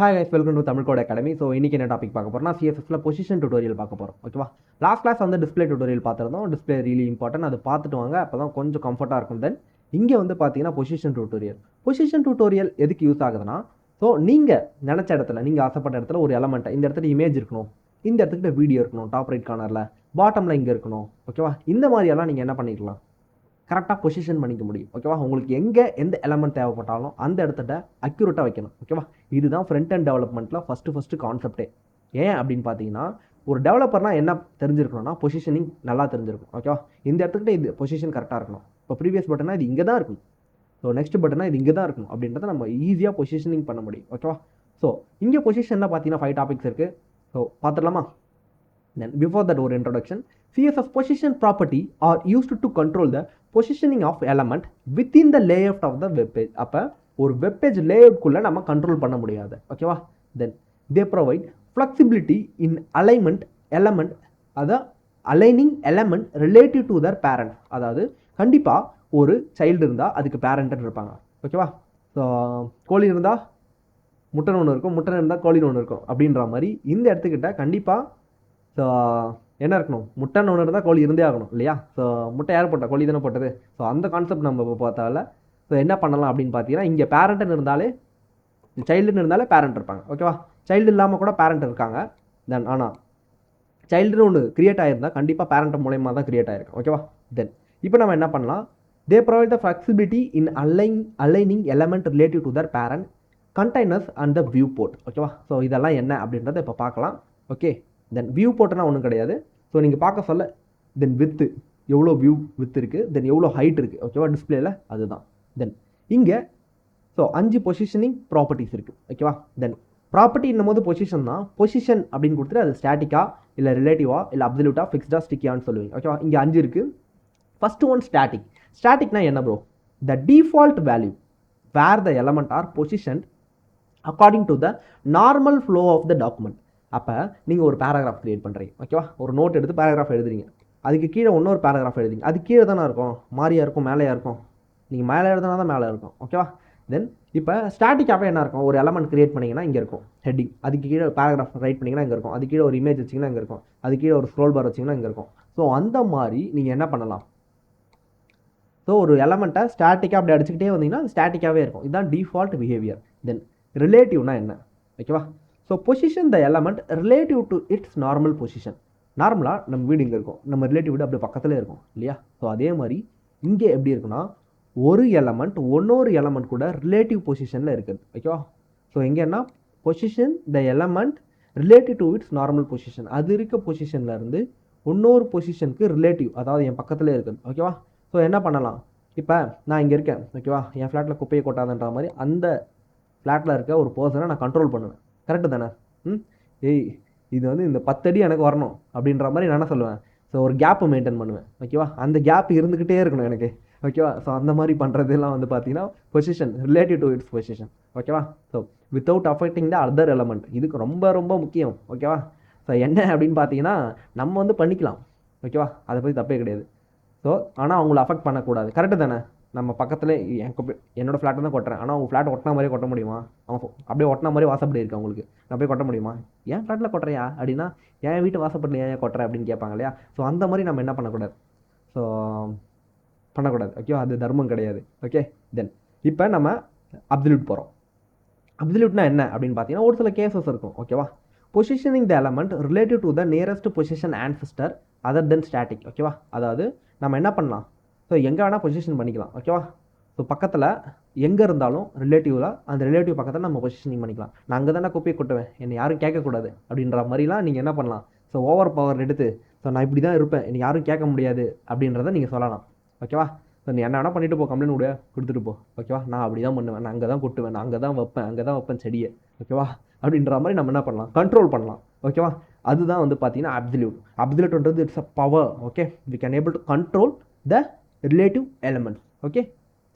Hi guys, welcome to Tamil code academy. So இன்றைக்கி என்ன topic பார்க்க போகிறோம்னா சிஎஸ்எஸ்ல பொசிஷன் டியூட்டோரியல் பார்க்க போகிறோம். ஓகேவா, லாஸ்ட் கிளாஸ் வந்து டிஸ்பிளே டியூட்டோரியல் பார்த்துருந்தோம். டிஸ்பிளே ரியலி இம்பார்ட்டன்ட், அது பார்த்துட்டு வாங்க, அப்போ தான் கொஞ்சம் கம்ஃபர்ட்டாக இருக்கும். தென் இங்கே வந்து பார்த்தீங்கன்னா பொசிஷன் டியூட்டோரியல் எதுக்கு யூஸ் ஆகுதுன்னா, ஸோ நீங்கள் நினச்ச இடத்துல, நீங்கள் ஆசைப்பட்ட இடத்துல ஒரு எலமெண்ட்டை, இந்த இடத்துல இமேஜ் இருக்கணும், இந்த இடத்துக்கிட்ட வீடியோ இருக்கணும், டாப் ரைட் கார்னரில், பாட்டமில் இங்கே இருக்கணும். ஓகேவா, இந்த மாதிரியெல்லாம் நீங்கள் என்ன பண்ணிக்கலாம், கரெக்டாக பொசிஷன் பண்ணிக்க முடியும். ஓகேவா, உங்களுக்கு எங்கே எந்த எலமெண்ட் தேவைப்பட்டாலும் அந்த இடத்துல அக்யூரேட்டாக வைக்கணும். ஓகேவா, இதுதான் ஃப்ரண்ட் அண்ட் டெவலப்மெண்ட்டில் ஃபஸ்ட்டு கான்செப்டே. ஏன் அப்படின்னு பார்த்தீங்கன்னா, ஒரு டெவலப்பர்னால் என்ன தெரிஞ்சிருக்கணும்னா பொசிஷனிங் நல்லா தெரிஞ்சிருக்கும். ஓகேவா, இந்த இடத்துக்கிட்ட இது பொசிஷன் கரெக்டாக இருக்கணும். இப்போ ப்ரீவியஸ் பட்டனா இது இங்கே தான் இருக்கும், ஸோ நெக்ஸ்ட் பட்டனா இது இங்கே தான் இருக்கும் அப்படின்றத நம்ம ஈஸியாக பொசிஷனிங் பண்ண முடியும். ஓகேவா, ஸோ இங்கே பொசிஷனில் பார்த்தீங்கன்னா 5 டாபிக்ஸ் இருக்குது. ஸோ பார்த்துடலாமா? Then before that ஒரு introduction, CSS position property are used to control the positioning of element within the layout of the web page. அப்போ ஒரு வெப் பேஜ் லேஅவுட்குள்ளே நம்ம கண்ட்ரோல் பண்ண முடியாது. ஓகேவா, தென் they provide flexibility in alignment element, அதை aligning element relative to their parent. அதாவது கண்டிப்பாக ஒரு சைல்டு இருந்தால் அதுக்கு பேரண்ட்னு இருப்பாங்க. ஓகேவா, ஸோ கோழி இருந்தால் முட்டன் ஒன்று இருக்கும், முட்டன் இருந்தால் கோழின்னு ஒன்று இருக்கும் அப்படின்ற மாதிரி இந்த இடத்துக்கிட்ட கண்டிப்பாக ஸோ என்ன இருக்கணும், முட்டைன்னு ஒன்று இருந்தால் கோழி இருந்தே ஆகணும் இல்லையா? ஸோ முட்டை யார் போட்டால், கோழி தானே போட்டது. ஸோ அந்த கான்செப்ட் நம்ம இப்போ பார்த்தால ஸோ என்ன பண்ணலாம் அப்படின்னு பார்த்தீங்கன்னா, இங்கே பேரண்ட்டுன்னு இருந்தாலே, சைல்டுன்னு இருந்தாலே பேரண்ட் இருப்பாங்க. ஓகேவா, சைல்டு இல்லாமல் கூட பேரண்ட் இருக்காங்க. தென் ஆனால் சைல்டுன்னு ஒன்று கிரியேட் ஆகிருந்தால் கண்டிப்பாக பேரண்ட் மூலயமா தான் கிரியேட் ஆகிருக்கும். ஓகேவா, தென் இப்போ நம்ம என்ன பண்ணலாம், they provide the flexibility in aligning element relative to their parent containers and the viewport. ஓகேவா, ஸோ இதெல்லாம் என்ன அப்படின்றத இப்போ பார்க்கலாம். ஓகே, தென் வியூ போர்ட்னா ஒன்றும் கிடையாது. ஸோ நீங்கள் பார்க்க சொல்ல, தென் வித்து எவ்வளோ வியூ வித் இருக்குது, தென் எவ்வளோ ஹைட் இருக்குது. ஓகேவா, டிஸ்பிளேல அதுதான். தென் இங்கே ஸோ 5 பொசிஷனிங் ப்ராப்பர்ட்டிஸ் இருக்குது. ஓகேவா, தென் ப்ராப்பர்ட்டின்னும் போது பொசிஷன் தான். பொசிஷன் அப்படின்னு கொடுத்துட்டு அது ஸ்டாட்டிக்கா இல்லை ரிலேட்டிவா இல்லை அப்சல்யூட்டா ஃபிக்ஸ்டா ஸ்டிக்கியான்னு சொல்லுவீங்க. ஓகேவா, இங்கே 5 இருக்குது. First one static. ஸ்டாட்டிக்னா என்ன bro? The default value where the element are position according to the normal flow of the document. அப்போ நீங்கள் ஒரு பேராகிராஃப் க்ரியேட் பண்ணுறீங்க. ஓகேவா, ஒரு நோட் எடுத்து பேராகிராஃப் எழுதுறீங்க, அதுக்கு கீழே இன்னொரு பேராகிராஃப் எழுதுறீங்க, அது கீழே தானே இருக்கும், மாறியாக இருக்கும், மேலேயா இருக்கும். நீங்கள் மேலே எழுதுனா தான் மேலே இருக்கும். ஓகேவா, தென் இப்போ ஸ்டாட்டிக்காகவே என்ன இருக்கும், ஒரு எலமெண்ட் கிரியேட் பண்ணிங்கன்னா இங்கே இருக்கும் ஹெட்டிங், அதுக்கு கீழே பேராகிராஃப் ரைட் பண்ணிங்கன்னா இங்கே இருக்கும், அது கீழே ஒரு இமேஜ் வச்சிங்கன்னா இங்கே இருக்கும், அது கீழே ஒரு ஸ்க்ரோல் பார் வச்சிங்கன்னா இங்கே இருக்கும். ஸோ அந்த மாதிரி நீங்கள் என்ன பண்ணலாம், ஸோ ஒரு எலமெண்ட்டை ஸ்டாட்டிக்காக அப்படி அடிச்சுக்கிட்டே வந்தீங்கன்னா அது ஸ்டாட்டிக்காகவே இருக்கும். இதுதான் டிஃபால்ட் பிஹேவியர். தென் ரிலேட்டிவ்னா என்ன? ஓகேவா, so position the element relative to it's normal position. நார்மலாக நம்ம வீடு இங்கே இருக்கும், நம்ம ரிலேட்டிவ் வீடு அப்படியே பக்கத்தில் இருக்கும் இல்லையா? ஸோ அதே மாதிரி இங்கே எப்படி இருக்குன்னா, ஒரு எலமெண்ட் இன்னொரு எலமெண்ட் கூட ரிலேட்டிவ் பொசிஷனில் இருக்குது. ஓகேவா, ஸோ எங்கன்னா position the element relative to it's normal position. அது இருக்க பொசிஷனில் இருந்து இன்னொரு பொசிஷனுக்கு ரிலேட்டிவ், அதாவது என் பக்கத்தில் இருக்குது. ஓகேவா, ஸோ என்ன பண்ணலாம், இப்போ நான் இங்கே இருக்கேன். ஓகேவா, என் ஃப்ளாட்டில் குப்பையை கொட்டாதுன்ற மாதிரி அந்த ஃப்ளாட்டில் இருக்க ஒரு பர்சனை நான் கண்ட்ரோல் பண்ணுவேன். கரெக்டு தானே? ஏய், இது வந்து இந்த 10 அடி எனக்கு வரணும் அப்படின்ற மாதிரி நான் என்ன சொல்லுவேன், ஸோ ஒரு கேப்பு மெயின்டைன் பண்ணுவேன். ஓகேவா, அந்த கேப் இருந்துக்கிட்டே இருக்கணும் எனக்கு. ஓகேவா, ஸோ அந்த மாதிரி பண்ணுறதெல்லாம் வந்து பார்த்தீங்கன்னா position relative to its position. ஓகேவா, so without affecting the other element, இதுக்கு ரொம்ப ரொம்ப முக்கியம். ஓகேவா, ஸோ என்ன அப்படின்னு பார்த்தீங்கன்னா, நம்ம வந்து பண்ணிக்கலாம். ஓகேவா, அதை பற்றி தப்பே கிடையாது. ஸோ ஆனால் அவங்கள அஃபெக்ட் பண்ணக்கூடாது. கரெக்டு தானே? நம்ம பக்கத்தில் என்னோடய ஃப்ளாட்டை தான் கொட்டுறேன், ஆனால் அவங்க ஃப்ளாட் ஒட்டினா மாதிரியே கொட்ட முடியுமா? அவங்க அப்படியே ஒட்டினா மாதிரி வாசப்படி இருக்குது அவங்களுக்கு, நான் போய் கொட்ட முடியுமா? ஏன் ஃப்ளாட்டில் கொட்டுறியா அப்படின்னா, என் வீட்டு வாசப்படியில் ஏன் கொட்டுறேன் அப்படின்னு கேட்பாங்க இல்லையா? ஸோ அந்த மாதிரி நம்ம என்ன பண்ணக்கூடாது, ஸோ பண்ணக்கூடாது. ஓகே, அது தர்மம் கிடையாது. ஓகே, தென் இப்போ நம்ம அப்சல்யூட் போகிறோம். அப்சல்யூட்னா என்ன அப்படின்னு பார்த்தீங்கன்னா, ஒரு சில கேசஸ் இருக்கும். ஓகேவா, positioning the element relative to the nearest position ஆன்சிஸ்டர் other then static. ஓகேவா, அதாவது நம்ம என்ன பண்ணலாம், ஸோ எங்கே வேணால் பொசிஷன் பண்ணிக்கலாம். ஓகேவா, ஸோ பக்கத்தில் எங்கே இருந்தாலும் ரிலேட்டிவில், அந்த ரிலேட்டிவ் பக்கத்தில் நம்ம பொசிஷனிங் பண்ணிக்கலாம். நான் அங்கே தானே குப்பையை கொட்டுவேன், என்னை யாரும் கேட்கக்கூடாது அப்படின்ற மாதிரிலாம் நீங்கள் என்ன பண்ணலாம், ஸோ ஓவர் பவர் எடுத்து, ஸோ நான் இப்படி தான் இருப்பேன், என்னை யாரும் கேட்க முடியாது அப்படின்றத நீங்கள் சொல்லலாம். ஓகேவா, ஸோ நீ என்ன வேணால் பண்ணிட்டு போ, கம்ப்ளைண்ட் கூட கொடுத்துட்டு போ. ஓகேவா, நான் அப்படி தான் பண்ணுவேன், நான் அங்கே தான் கொட்டுவேன், நான் அங்கே தான் வைப்பேன் செடியை. ஓகேவா, அப்படின்ற மாதிரி நம்ம என்ன பண்ணலாம், கண்ட்ரோல் பண்ணலாம். ஓகேவா, அதுதான் வந்து பார்த்தீங்கன்னா அப்சல்யூட்ன்றது it's a power. Okay, we can able to control the relative elements. Okay,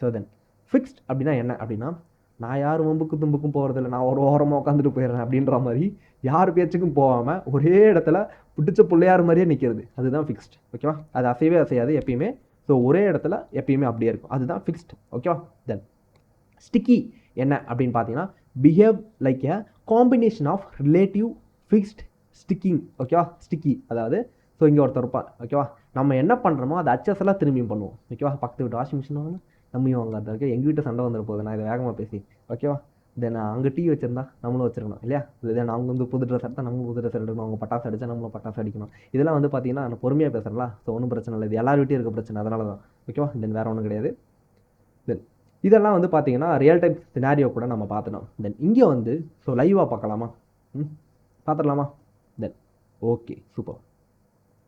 so then fixed அப்படின்னா என்ன அப்படின்னா, நான் யார் வம்புக்கும் தும்புக்கும் போகிறதில்ல, நான் ஒரு ஓரமாக உட்காந்துட்டு போயிடுறேன் அப்படின்ற மாதிரி யார் பேச்சுக்கும் போகாமல் ஒரே இடத்துல பிடிச்ச பிள்ளையார் மாதிரியே நிற்கிறது, அதுதான் ஃபிக்ஸ்ட். ஓகேவா, அது அசையவே அசையாது எப்பயுமே. ஸோ ஒரே இடத்துல எப்பயுமே அப்படியே இருக்கும், அதுதான் ஃபிக்ஸ்ட். ஓகேவா, தென் ஸ்டிக்கி என்ன அப்படின்னு பார்த்தீங்கன்னா, behave like a combination of relative fixed sticking. ஓகேவா, ஸ்டிக்கி அதாவது ஸோ இங்கே ஒருத்தர் இருப்பான். ஓகேவா, நம்ம என்ன பண்ணுறோமோ அதை அச்சஸ் எல்லாம் திரும்பியும் பண்ணுவோம். ஓகேவா, பக்கத்து வீட்டு வாஷிங் மிஷின் வாங்க நம்மையும் வாங்க அது இருக்குது, எங்கள் வீட்டு சண்டை வந்துட போகுது, நான் இதை வேகமாக பேசி. ஓகேவா, தென் அங்கே டீ வச்சிருந்தா நம்மளும் வச்சிருக்கணும் இல்லையா. தென் அவங்க வந்து புது ட்ரெஸ் எடுத்தால் நம்ம புது ட்ரெஸ் எடுக்கணும், அவங்க பட்டாசு அடித்தா நம்மளும் பட்டாசு அடிக்கணும். இதெல்லாம் வந்து பார்த்தீங்கன்னா நான் பொறுமையாக பேசுகிறேன். ஸோ ஒன்றும் பிரச்சனை இல்லை, இது எல்லார் வீட்டையும் இருக்க பிரச்சனை, அதனால தான். ஓகேவா, தென் வேறு ஒன்றும் கிடையாது. தென் இதெல்லாம் வந்து பார்த்தீங்கன்னா ரியல் டைம் சினாரியோ கூட நம்ம பார்த்துட்டோம். தென் இங்கே வந்து ஸோ லைவாக பார்க்கலாமா, பார்த்துடலாமா. Then okay super.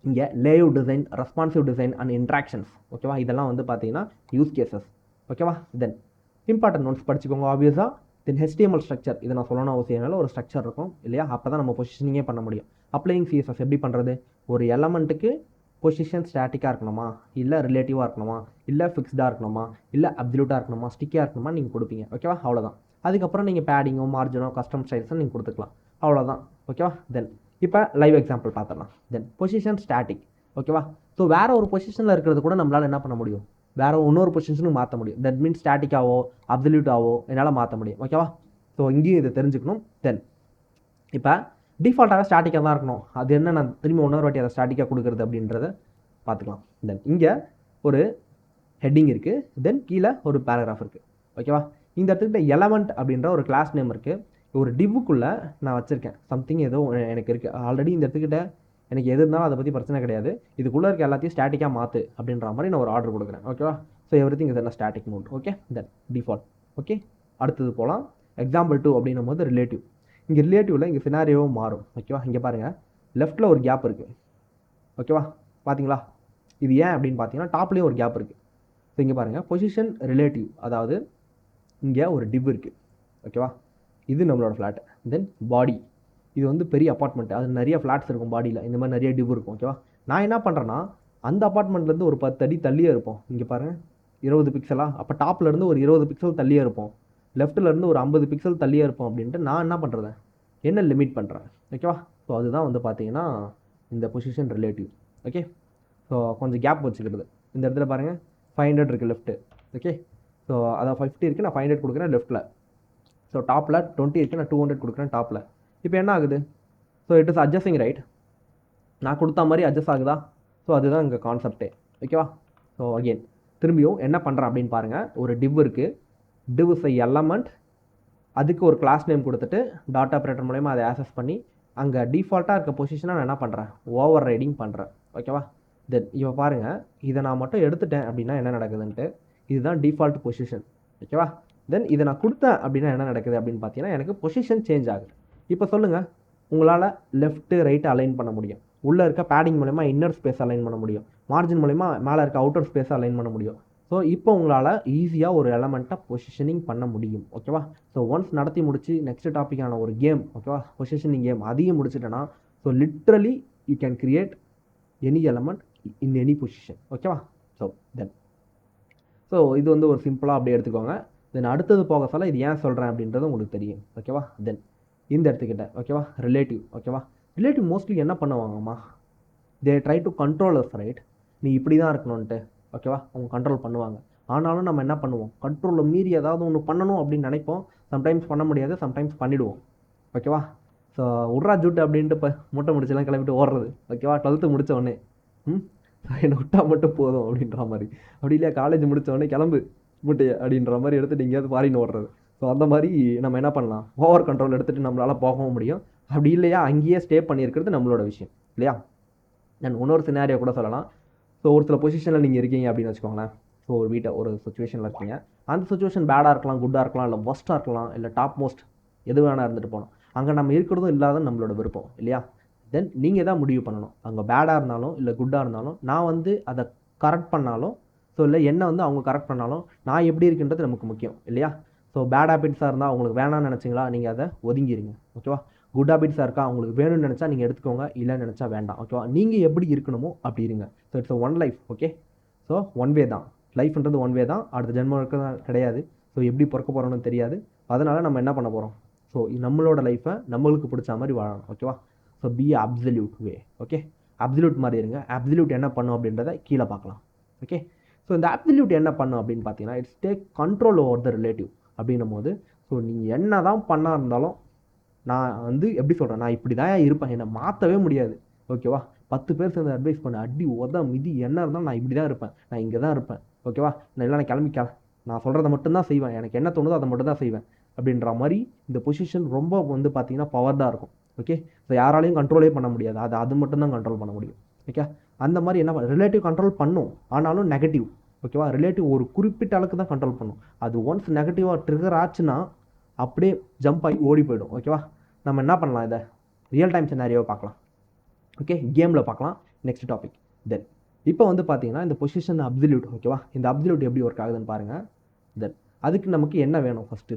இங்கே layout design, responsive design and interactions. ஓகேவா, இதெல்லாம் வந்து பார்த்தீங்கன்னா யூஸ் கேசஸ். ஓகேவா, தென் இம்பார்ட்டன்ட் நோட்ஸ் படிச்சுக்கோங்க ஆப்வியஸாக. தென் HTML ஸ்ட்ரக்சர், இதை நான் சொல்லணும் அவசியம் இல்லை, ஒரு ஸ்ட்ரக்சர் இருக்கும் இல்லையா, அப்போ தான் நம்ம பொசிஷனிங்கே பண்ண முடியும். அப்ளையிங் CSS எப்படி பண்ணுறது, ஒரு எலமெண்ட்டுக்கு பொசிஷன் ஸ்டாட்டிக்காக இருக்கணுமா, இல்லை ரிலேட்டிவாக இருக்கணுமா, இல்லை ஃபிக்ஸ்டாக இருக்கணுமா, இல்லை அப்சல்யூட்டாக இருக்கணுமா, ஸ்டிக்கியாக இருக்கணுமா நீங்கள் கொடுப்பீங்க. ஓகேவா, அவ்வளோதான். அதுக்கப்புறம் நீங்கள் பேடிங்கோ மார்ஜினோ கஸ்டம் ஸ்டைல்ஸோ நீங்கள் கொடுத்துக்கலாம், அவ்வளோதான். ஓகேவா, தென் இப்போ லைவ் எக்ஸாம்பிள் பார்த்துடலாம். தென் பொசிஷன் ஸ்டாட்டிக். ஓகேவா, ஸோ வேறு ஒரு பொசிஷனில் இருக்கிறது கூட நம்மளால் என்ன பண்ண முடியும், வேறு இன்னொரு பொசிஷனுக்கு மாற்ற முடியும். தட் மீன்ஸ் ஸ்டாட்டிக்காவோ அப்சல்யூட்டாவோ என்னால் மாற்ற முடியும். ஓகேவா, ஸோ இங்கேயும் இதை தெரிஞ்சுக்கணும். தென் இப்போ டிஃபால்ட்டாக ஸ்டாட்டிக்காக தான் இருக்கணும், அது என்ன நான் திரும்பி இன்னொரு வாட்டி அதை ஸ்டாட்டிக்காக கொடுக்குறது அப்படின்றத பார்த்துக்கலாம். தென் இங்கே ஒரு ஹெட்டிங் இருக்குது, தென் கீழே ஒரு பேராகிராஃப் இருக்குது. ஓகேவா, இந்த இடத்துக்கிட்ட எலமெண்ட் அப்படின்ற ஒரு கிளாஸ் நேம் இருக்குது, ஒரு டிவ்வுக்குள்ளே நான் வச்சுருக்கேன் சம்திங் ஏதோ எனக்கு இருக்குது ஆல்ரெடி. இந்த இடத்துக்கிட்ட எனக்கு எது இருந்தாலும் அதை பற்றி பிரச்சனை கிடையாது, இதுக்குள்ளே இருக்க எல்லாத்தையும் ஸ்டாட்டிக்காக மாற்று அப்படின்ற மாதிரி நான் ஒரு ஆர்டர் கொடுக்குறேன். ஓகேவா, ஸோ எவ்ரிதிங் இஸ் என்ன ஸ்டாட்டிக் மோட். ஓகே, தென் டிஃபால்ட். ஓகே, அடுத்தது போகலாம். எக்ஸாம்பிள் 2 அப்படின்னும் போது ரிலேட்டிவ். இங்கே ரிலேட்டிவில் இங்கே சினாரியோவும் மாறும். ஓகேவா, இங்கே பாருங்கள் லெஃப்ட்டில் ஒரு கேப் இருக்குது. ஓகேவா, பார்த்தீங்களா, இது ஏன் அப்படின்னு பார்த்தீங்கன்னா டாப்லேயும் ஒரு கேப் இருக்குது. ஸோ இங்கே பாருங்கள் பொசிஷன் ரிலேட்டிவ், அதாவது இங்கே ஒரு டிவ் இருக்குது. ஓகேவா, இது நம்மளோட ஃப்ளாட். தென் பாடி, இது வந்து பெரிய அப்பார்ட்மெண்ட், அது நிறைய ஃப்ளாட்ஸ் இருக்கும் பாடியில், இந்த மாதிரி நிறைய டிவ் இருக்கும். ஓகேவா, நான் என்ன பண்ணுறேன்னா அந்த அப்பார்ட்மெண்ட்லேருந்து ஒரு 10 அடி தள்ளியே இருப்போம். இங்கே பாருங்கள் 20 பிக்சலாக, அப்போ டாப்லேருந்து ஒரு 20 பிக்சல் தள்ளியே இருப்போம், லெஃப்ட்டிலேருந்து ஒரு 50 பிக்சல் தள்ளியே இருப்போம் அப்படின்ட்டு நான் என்ன பண்ணுறேன், என்ன லிமிட் பண்ணுறேன். ஓகேவா, ஸோ அதுதான் வந்து பார்த்தீங்கன்னா இந்த பொசிஷன் ரிலேட்டிவ். ஓகே, ஸோ கொஞ்சம் கேப் வச்சுக்கிறது. இந்த இடத்துல பாருங்கள் 500 இருக்குது லெஃப்ட்டு. ஓகே, ஸோ அதான் 50 இருக்குது, நான் 500 கொடுக்குறேன் லெஃப்ட்டில். ஸோ டாப்பில் 20 இருக்குது, நான் 200 கொடுக்குறேன் டாப்பில். இப்போ என்ன ஆகுது, so it is adjusting right, நான் கொடுத்த மாதிரி அட்ஜஸ்ட் ஆகுதா. ஸோ அதுதான் இங்கே கான்செப்டே. ஓகேவா, ஸோ அகெயின் திரும்பியும் என்ன பண்ணுறேன் அப்படின்னு பாருங்கள், ஒரு டிவ் இருக்குது, டிவ் இஸ் எலமெண்ட், அதுக்கு ஒரு கிளாஸ் நேம் கொடுத்துட்டு டாட் ஆப்ரேட்டர் மூலயமா அதை ஆக்சஸ் பண்ணி அங்கே டிஃபால்ட்டாக இருக்க பொசிஷனை நான் என்ன பண்ணுறேன், ஓவர் ரைடிங் பண்ணுறேன். ஓகேவா, தென் இப்போ பாருங்கள் இதை நான் மட்டும் எடுத்துட்டேன் அப்படின்னா என்ன நடக்குதுன்ட்டு, இதுதான் டிஃபால்ட் பொசிஷன். ஓகேவா, தென் இதை நான் கொடுத்தேன் அப்படின்னா என்ன நடக்குது அப்படின்னு பார்த்தீங்கன்னா எனக்கு பொசிஷன் சேஞ்ச் ஆகுது. இப்போ சொல்லுங்கள், உங்களால் லெஃப்ட்டு ரைட்டு அலைன் பண்ண முடியும், உள்ளே இருக்க பேடிங் மூலமா இன்னர் ஸ்பேஸ் அலைன் பண்ண முடியும், மார்ஜின் மூலமா மேலே இருக்க அவுட்டர் ஸ்பேஸை அலைன் பண்ண முடியும். ஸோ இப்போ உங்களால் ஈஸியாக ஒரு எலமெண்ட்டை பொசிஷனிங் பண்ண முடியும். ஓகேவா, ஸோ ஒன்ஸ் நடத்தி முடிச்சு நெக்ஸ்ட் டாப்பிக்கான ஒரு கேம், ஓகேவா, பொசிஷனிங் கேம், அதையும் முடிச்சுட்டேன்னா so literally you can create any element in any position. ஓகேவா, ஸோ இது வந்து ஒரு சிம்பிளாக அப்படியே எடுத்துக்கோங்க. தென் அடுத்தது போக சொல்ல இது ஏன் சொல்கிறேன் அப்படின்றது உங்களுக்கு தெரியும். ஓகேவா, தென் இந்த இடத்துக்கிட்ட ஓகேவா ரிலேட்டிவ். ஓகேவா, ரிலேட்டிவ் மோஸ்ட்லி என்ன பண்ணுவாங்கம்மா, they try to control us right, நீ இப்படி தான் இருக்கணும்ன்ட்டு. ஓகேவா, அவங்க கண்ட்ரோல் பண்ணுவாங்க. ஆனாலும் நம்ம என்ன பண்ணுவோம், கண்ட்ரோலில் மீறி ஏதாவது ஒன்று பண்ணணும் அப்படின்னு நினைப்போம், சம்டைம்ஸ் பண்ண முடியாது, சம்டைம்ஸ் பண்ணிவிடுவோம். ஓகேவா, ஸோ விட்றா ஜூட்டு அப்படின்ட்டு இப்போ முட்டை முடிச்செல்லாம் கிளம்பிட்டு ஓடுறது. ஓகேவா, 12th முடித்த உடனே என்னை விட்டா மட்டும் போதும் அப்படின்ற மாதிரி, அப்படி இல்லையா காலேஜ் முடித்த உடனே கிளம்பு முட்டையை அப்படின்ற மாதிரி எடுத்துகிட்டு எங்கேயாவது ஃபாரின் ஓடுறது. ஸோ அந்த மாதிரி நம்ம என்ன பண்ணலாம், ஓவர் கண்ட்ரோல் எடுத்துகிட்டு நம்மளால் போகவும் முடியும், அப்படி இல்லையா அங்கேயே ஸ்டே பண்ணியிருக்கிறது நம்மளோட விஷயம் இல்லையா. நான் இன்னொரு சினாரியோ கூட சொல்லலாம். ஸோ ஒரு சில பொசிஷனில் நீங்கள் இருக்கீங்க அப்படின்னு வச்சுக்கோங்களேன். ஸோ ஒரு வீட்டை ஒரு சுச்சுவேஷனில் இருக்கீங்க, அந்த சுச்சுவேஷன் பேடாக இருக்கலாம், குட்டாக இருக்கலாம், இல்லை ஒஸ்ட்டாக இருக்கலாம், இல்லை டாப் மோஸ்ட் எது வேணா இருந்துட்டு போகணும். அங்கே நம்ம இருக்கிறதும் இல்லாத நம்மளோட விருப்பம் இல்லையா. தென் நீங்கள் தான் முடிவு பண்ணணும், அங்கே பேடாக இருந்தாலும் இல்லை குட்டாக இருந்தாலும் நான் வந்து அதை கரெக்ட் பண்ணாலும், ஸோ இல்லை என்ன வந்து அவங்க கரெக்ட் பண்ணாலும் நான் எப்படி இருக்குன்றது நமக்கு முக்கியம் இல்லையா. ஸோ பேட் ஹேபிட்ஸாக இருந்தால் உங்களுக்கு வேணாம்னு நினச்சிங்களா, நீங்கள் அதை ஒதுங்கிடுங்க. ஓகேவா, குட் ஹேபிட்ஸாக இருக்கா, உங்களுக்கு வேணும்னு நினச்சா நீங்கள் எடுத்துக்கோங்க, இல்லைன்னு நினச்சா வேண்டாம். ஓகேவா, நீங்கள் எப்படி இருக்கணுமோ அப்படி இருங்க. So it's one life. Okay, so one way தான் லைஃப்ன்றது, ஒன் வே தான், அடுத்த ஜென்மம் கிடையாது. ஸோ எப்படி பிறக்க போகிறோன்னு தெரியாது, அதனால் நம்ம என்ன பண்ண போகிறோம், ஸோ நம்மளோட லைஃப்பை நம்மளுக்கு பிடிச்ச மாதிரி வாழணும். ஓகேவா, ஸோ பி அப்சல்யூட் வே. ஓகே, அப்சல்யூட் மாதிரி இருங்க. அப்சல்யூட் என்ன பண்ணும் அப்படின்றத கீழே பார்க்கலாம். ஓகே, ஸோ இந்த அப்சல்யூட் என்ன பண்ணும் அப்படின்னு பார்த்தீங்கன்னா it's take control over the relative அப்படின்னும் போது, ஸோ நீங்கள் என்ன தான் பண்ணா இருந்தாலும் நான் வந்து எப்படி சொல்கிறேன், நான் இப்படி தான் இருப்பேன், என்னை மாற்றவே முடியாது. ஓகேவா? 10 பேர் சேர்ந்து அட்வைஸ் பண்ண அடி உத மிதி என்ன இருந்தாலும் நான் இப்படி தான் இருப்பேன், நான் இங்கே தான் இருப்பேன். ஓகேவா? நான் இல்லை, நான் கிளம்பிக்க, நான் சொல்கிறத மட்டும்தான் செய்வேன், எனக்கு என்ன தோணுதோ அதை மட்டும் தான் செய்வேன் அப்படின்ற மாதிரி இந்த பொசிஷன் ரொம்ப வந்து பார்த்தீங்கன்னா பவர்டாக இருக்கும். ஓகே, ஸோ யாராலையும் கண்ட்ரோலே பண்ண முடியாது, அது மட்டும்தான் கண்ட்ரோல் பண்ண முடியும். ஓகே, அந்த மாதிரி என்ன ரிலேட்டிவ் கண்ட்ரோல் பண்ணும், ஆனாலும் நெகட்டிவ். ஓகேவா? ரிலேட்டிவ் ஒரு குறிப்பிட்ட அளவுக்கு தான் கண்ட்ரோல் பண்ணும். அது ஒன்ஸ் நெகட்டிவாக ட்ரிகர் ஆச்சுன்னா அப்படியே ஜம்ப் ஆகி ஓடி போயிடும். ஓகேவா? நம்ம என்ன பண்ணலாம், இதை ரியல் டைம் சினாரியோவை பார்க்கலாம். ஓகே, கேமில் பார்க்கலாம். Next topic. தென் இப்போ வந்து பார்த்தீங்கன்னா இந்த பொசிஷன் அப்சல்யூட். ஓகேவா? இந்த அப்சல்யூட் எப்படி ஒர்க் ஆகுதுன்னு பாருங்கள். தென் அதுக்கு நமக்கு என்ன வேணும் ஃபஸ்ட்டு?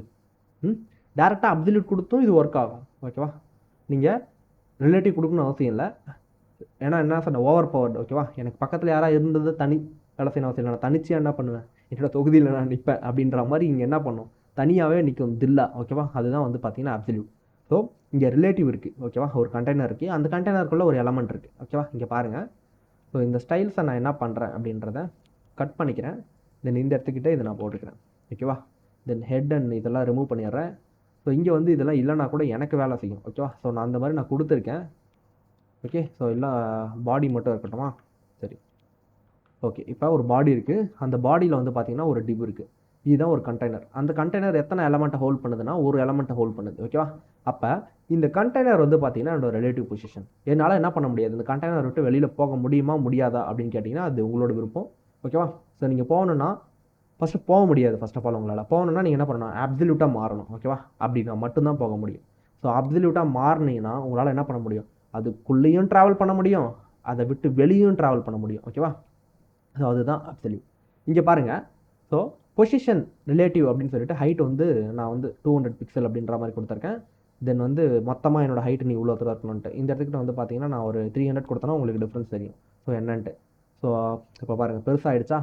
டேரெக்டாக அப்சல்யூட் கொடுத்தும் இது ஒர்க் ஆகும். ஓகேவா? நீங்கள் ரிலேட்டிவ் கொடுக்கணும்னு அவசியம் இல்லை. ஏன்னா என்ன சொன்ன, ஓவர் பவர்டு. ஓகேவா? எனக்கு பக்கத்தில் யாராவது இருந்தது தனி வேலை செய்யணும் அவசியம் இல்லை, நான் தனிச்சியாக என்ன பண்ணுவேன், என்னோட தொகுதியில் நான் நிற்பேன் அப்படின்ற மாதிரி இங்கே என்ன பண்ணும், தனியாகவே நிற்கும் தில்லா. ஓகேவா? அதுதான் வந்து பார்த்தீங்கன்னா அப்சல்யூட். ஸோ இங்கே ரிலேட்டிவ் இருக்குது. ஓகேவா? ஒரு கண்டெய்னர் இருக்குது, அந்த கண்டெய்னருக்குள்ளே ஒரு எலமெண்ட் இருக்குது. ஓகேவா? இங்கே பாருங்கள். ஸோ இந்த ஸ்டைல்ஸை நான் என்ன பண்ணுறேன் அப்படின்றத கட் பண்ணிக்கிறேன். தென் இந்த இடத்துக்கிட்டே இதை நான் போட்டுக்கிறேன். ஓகேவா? தென் ஹெட் அண்ட் இதெல்லாம் ரிமூவ் பண்ணிடுறேன். ஸோ இங்கே வந்து இதெல்லாம் இல்லைனா கூட எனக்கு வேலை செய்யும். ஓகேவா? ஸோ நான் அந்த மாதிரி நான் கொடுத்துருக்கேன். ஓகே, ஸோ எல்லாம் பாடி மட்டும் இருக்கட்டுமா? சரி, ஓகே. இப்போ ஒரு பாடி இருக்குது, அந்த பாடியில் வந்து பார்த்தீங்கன்னா ஒரு டிப் இருக்குது. இதுதான் ஒரு கண்டெய்னர். அந்த கண்டெய்னர் எத்தனை எலமெண்ட்டை ஹோல்ட் பண்ணுதுன்னா ஒரு எலமெண்ட்டை ஹோல்ட் பண்ணுது. ஓகேவா? அப்போ இந்த கண்டெய்னர் வந்து பார்த்தீங்கன்னா என்னோட ரிலேட்டிவ் பொசிஷன். என்னால் என்ன பண்ண முடியாது, இந்த கண்டெய்னர் விட்டு வெளியில் போக முடியுமா முடியாதா அப்படின்னு கேட்டிங்கன்னா அது உங்களோட விருப்பம். ஓகேவா? ஸோ நீங்கள் போகணுன்னா ஃபஸ்ட்டு போக முடியாது. ஃபஸ்ட் ஆஃப் ஆல் உங்களால் போகணுன்னா நீங்கள் என்ன பண்ணணும், அப்சல்யூட்டாக மாறணும். ஓகேவா? அப்படின்னா மட்டும்தான் போக முடியும். ஸோ அப்சல்யூட்டாக மாறினீங்கன்னா உங்களால் என்ன பண்ண முடியும், அதுக்குள்ளேயும் ட்ராவல் பண்ண முடியும், அதை விட்டு வெளியும் ட்ராவல் பண்ண முடியும். ஓகேவா? ஸோ அதுதான் அப்சல்யூட். இங்கே பாருங்கள். ஸோ பொசிஷன் ரிலேட்டிவ் அப்படின்னு சொல்லிட்டு ஹைட் வந்து நான் வந்து 200 பிக்சல் அப்படின்ற மாதிரி கொடுத்துருக்கேன். தென் வந்து மொத்தமாக என்னோட ஹைட் நீ இவ்வளோ தூரம் இருக்கணுன்ட்டு இந்த இடத்துக்கிட்ட வந்து பார்த்தீங்கன்னா நான் ஒரு 300 கொடுத்தனா உங்களுக்கு டிஃப்ரென்ஸ் தெரியும். ஸோ என்னன்ட்டு. ஸோ இப்போ பாருங்கள் பெருசாகிடுச்சா.